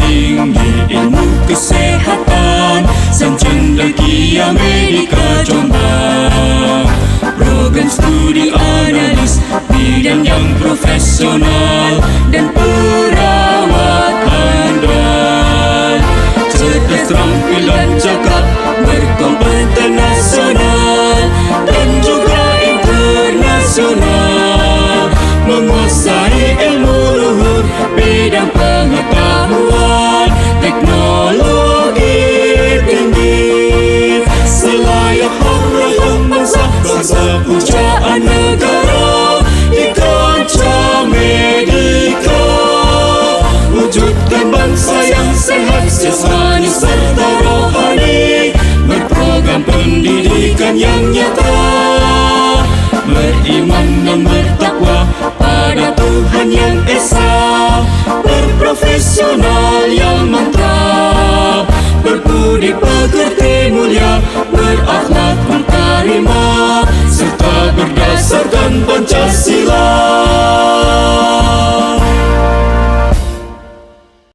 tinggi ilmu kesehatan, Sancendekia Medika Jombang. Program studi analis, bidang yang profesional dan perawat handal. Cerdas, terampil dan cakap, berkompeten nasional dan juga internasional. Menguasai ilmu luhur, bidang pengetahuan, teknologi tinggi. Selayak harayang bangsa, bangsa pujaan negara di kancah Medika. Wujudkan bangsa yang sehat, jasmani serta rohani, berprogram pendidikan yang nyata, beriman dan bertakwa pada Tuhan yang Esa, berprofesional yang mantra, berbudi pekerti mulia, berakhlak berkarimah, serta berdasarkan Pancasila.